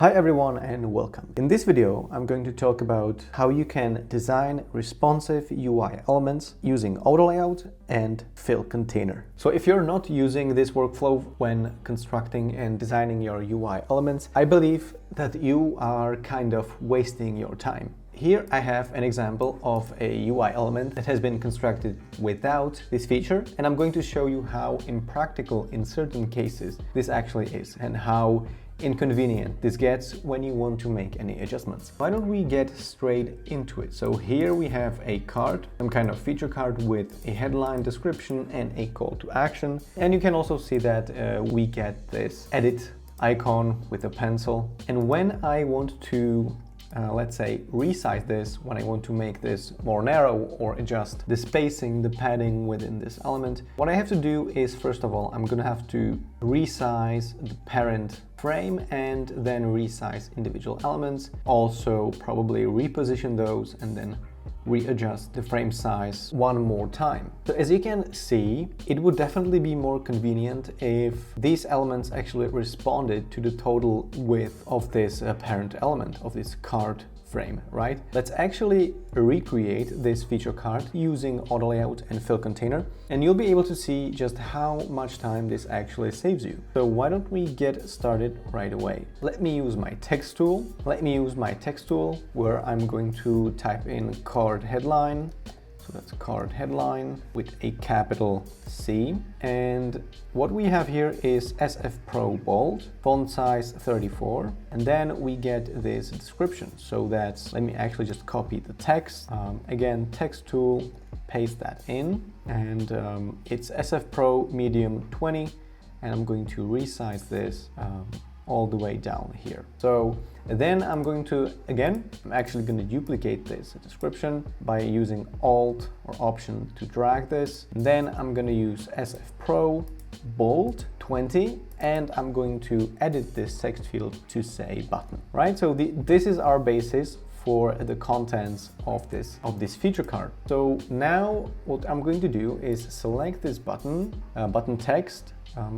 Hi everyone and welcome. In this video, I'm going to talk about how you can design responsive UI elements using auto layout and fill container. So if you're not using this workflow when constructing and designing your UI elements, I believe that you are kind of wasting your time. Here I have an example of a UI element that has been constructed without this feature, and I'm going to show you how impractical in certain cases this actually is and how inconvenient this gets when you want to make any adjustments. Why don't we get straight into it? So here we have a card, some kind of feature card with a headline, description and a call to action. And you can also see that we get this edit icon with a pencil. And when I want to let's say resize this, when I want to make this more narrow or adjust the spacing, the padding within this element, what I have to do is, first of all, I'm gonna have to resize the parent frame and then resize individual elements. Also probably reposition those and then readjust the frame size one more time. So as you can see, it would definitely be more convenient if these elements actually responded to the total width of this parent element, of this card frame, right? Let's actually recreate this feature card using auto layout and fill container, and you'll be able to see just how much time this actually saves you. So why don't we get started right away? Let me use my text tool. Where I'm going to type in card headline. So that's card headline with a capital C. And what we have here is SF Pro bold, font size 34. And then we get this description. So that's, let me actually just copy the text. Again, text tool, paste that in. And it's SF Pro medium 20. And I'm going to resize this all the way down here. So then I'm actually going to duplicate this description by using Alt or Option to drag this. And then I'm going to use SF Pro bold 20, and I'm going to edit this text field to say button, right? So this is our basis for the contents of this feature card. So now what I'm going to do is select this button text,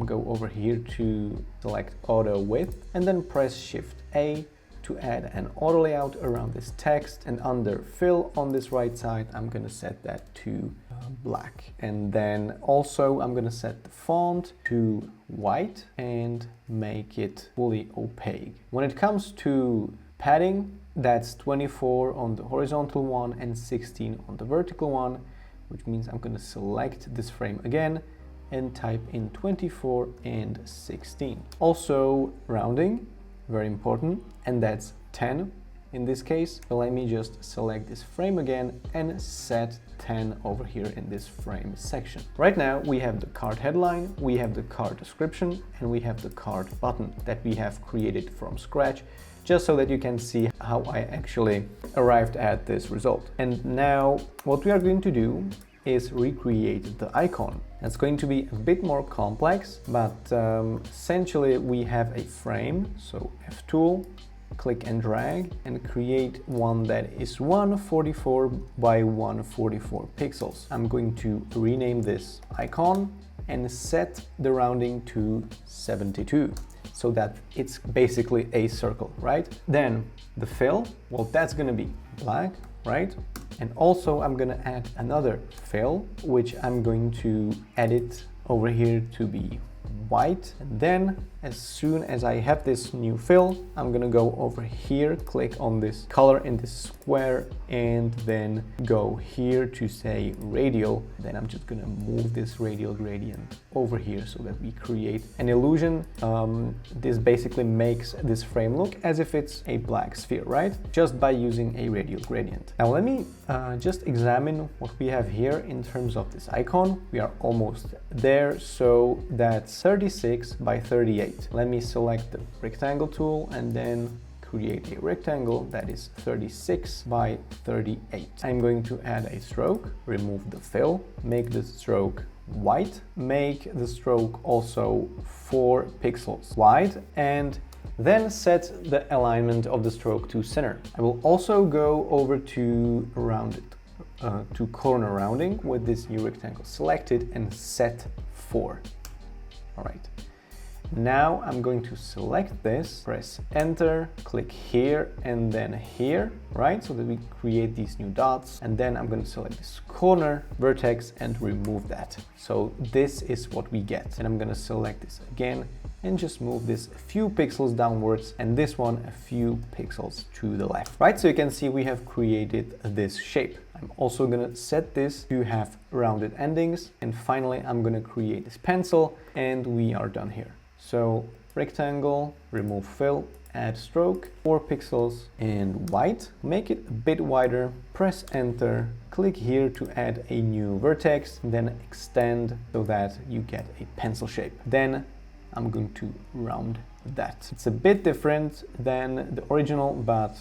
go over here to select auto width, and then press Shift A to add an auto layout around this text. And under fill on this right side, I'm going to set that to black. And then also I'm going to set the font to white and make it fully opaque. When it comes to padding, that's 24 on the horizontal one and 16 on the vertical one, which means I'm going to select this frame again and type in 24 and 16. Also rounding, very important, and that's 10 in this case. So let me just select this frame again and set 10 over here in this frame section. Right now we have the card headline, we have the card description, and we have the card button that we have created from scratch, just so that you can see how I actually arrived at this result. And now what we are going to do is recreate the icon. That's going to be a bit more complex, but essentially we have a frame. So F tool, click and drag and create one that is 144 by 144 pixels. I'm going to rename this icon and set the rounding to 72. So that it's basically a circle, right? Then the fill, well, that's gonna be black, right? And also I'm gonna add another fill, which I'm going to edit over here to be white. And then as soon as I have this new fill, I'm gonna go over here, click on this color in this square, and then go here to say radial. Then I'm just gonna move this radial gradient over here so that we create an illusion. This basically makes this frame look as if it's a black sphere, right? Just by using a radial gradient. Now let me just examine what we have here in terms of this icon. We are almost there. So that's 36 by 38. Let me select the rectangle tool and then create a rectangle that is 36 by 38. I'm going to add a stroke, remove the fill, make the stroke white, make the stroke also 4 pixels wide, and then set the alignment of the stroke to center. I will also go over to rounded, to corner rounding with this new rectangle selected and set 4. All right. Now I'm going to select this, press enter, click here and then here, right? So that we create these new dots. And then I'm going to select this corner vertex and remove that. So this is what we get. And I'm going to select this again and just move this a few pixels downwards and this one a few pixels to the left, right? So you can see we have created this shape. I'm also going to set this to have rounded endings. And finally, I'm going to create this pencil and we are done here. So rectangle, remove fill, add stroke, 4 pixels and white, make it a bit wider, press enter, click here to add a new vertex, then extend so that you get a pencil shape. Then I'm going to round that. It's a bit different than the original, but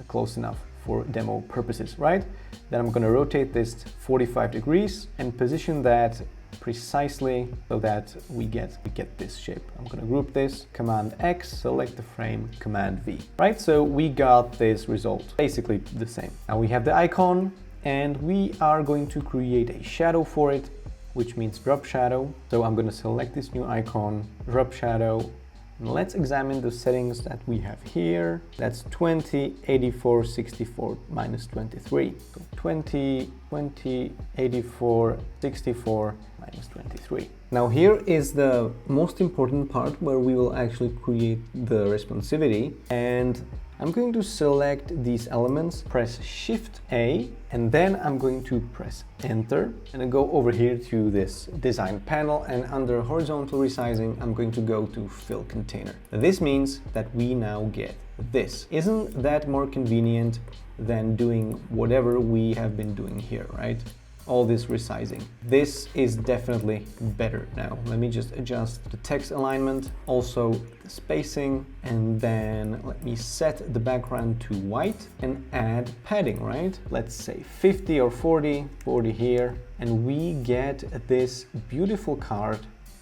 close enough for demo purposes, right? Then I'm going to rotate this 45 degrees and position that precisely so that we get this shape. I'm going to group this, Command X, select the frame, Command V, right? So we got this result, basically the same. Now we have the icon and we are going to create a shadow for it, which means drop shadow. So I'm going to select this new icon, drop shadow. And let's examine the settings that we have here. That's 20, 84, 64, minus 23. So 20, 20, 84, 64, minus 23. Now here is the most important part where we will actually create the responsivity. And I'm going to select these elements, press Shift A, and then I'm going to press Enter and then go over here to this design panel, and under horizontal resizing, I'm going to go to fill container. This means that we now get this. Isn't that more convenient than doing whatever we have been doing here, right? All this resizing. This is definitely better now. Let me just adjust the text alignment, also the spacing, and then let me set the background to white and add padding, right? Let's say 50 or 40, 40 here, and we get this beautiful card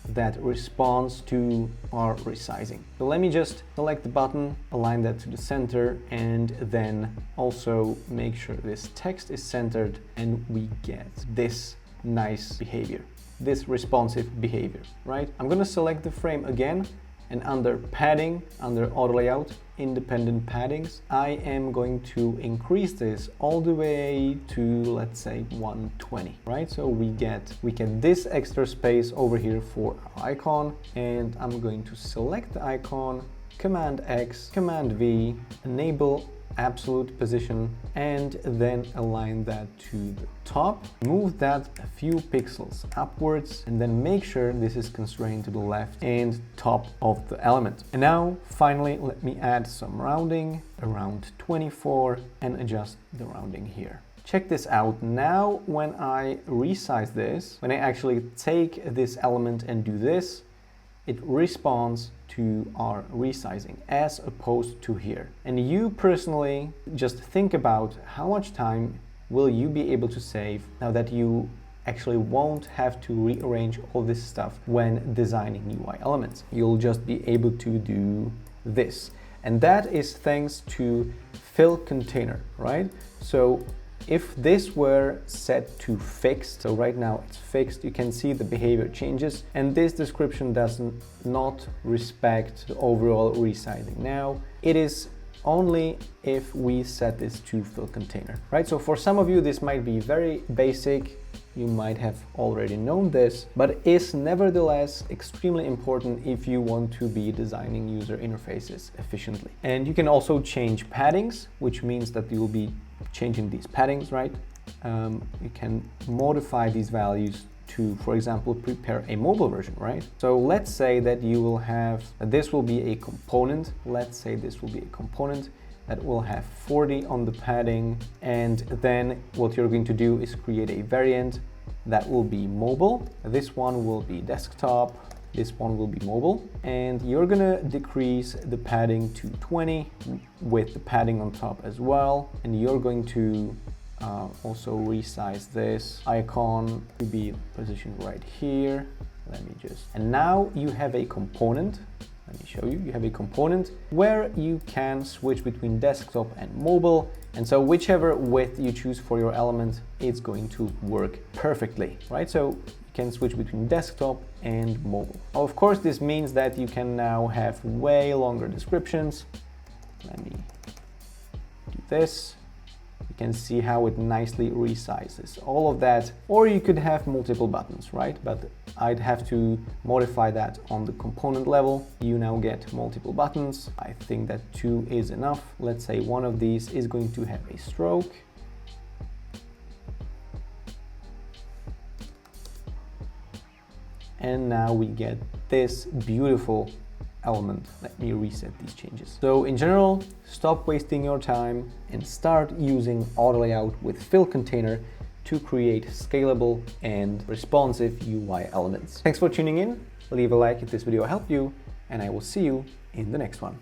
that responds to our resizing. So let me just select the button, align that to the center, and then also make sure this text is centered and we get this nice behavior, this responsive behavior, right? I'm gonna select the frame again, and under padding, under auto layout, independent paddings, I am going to increase this all the way to, let's say, 120, right? So we get this extra space over here for our icon, and I'm going to select the icon, Command X, Command V, enable absolute position, and then align that to the top. Move that a few pixels upwards, and then make sure this is constrained to the left and top of the element. And now, finally, let me add some rounding, around 24, and adjust the rounding here. Check this out. Now, when I resize this, when I actually take this element and do this, it responds to our resizing as opposed to here. And you personally just think about how much time will you be able to save now that you actually won't have to rearrange all this stuff when designing UI elements. You'll just be able to do this. And that is thanks to fill container, right? So if this were set to fixed, so right now it's fixed, you can see the behavior changes, and this description does not respect the overall resizing. Now, it is only if we set this to fill container, right? So for some of you, this might be very basic. You might have already known this, but is nevertheless extremely important if you want to be designing user interfaces efficiently. And you can also change paddings, which means that you will be changing these paddings, right? You can modify these values to, for example, prepare a mobile version, right? So let's say that you will have, this will be a component. Let's say this will be a component that will have 40 on the padding. And then what you're going to do is create a variant that will be mobile. This one will be desktop. This one will be mobile, and you're gonna decrease the padding to 20 with the padding on top as well. And you're going to also resize this icon to be positioned right here. Let me just, and now you have a component. Let me show you. You have a component where you can switch between desktop and mobile. And so whichever width you choose for your element, it's going to work perfectly, right? So you can switch between desktop and mobile. Of course, this means that you can now have way longer descriptions. Let me do this. You can see how it nicely resizes all of that. Or you could have multiple buttons, right? But I'd have to modify that on the component level. You now get multiple buttons. I think that 2 is enough. Let's say one of these is going to have a stroke. And now we get this beautiful element. Let me reset these changes. So in general, stop wasting your time and start using auto layout with fill container to create scalable and responsive UI elements. Thanks for tuning in. Leave a like if this video helped you, and I will see you in the next one.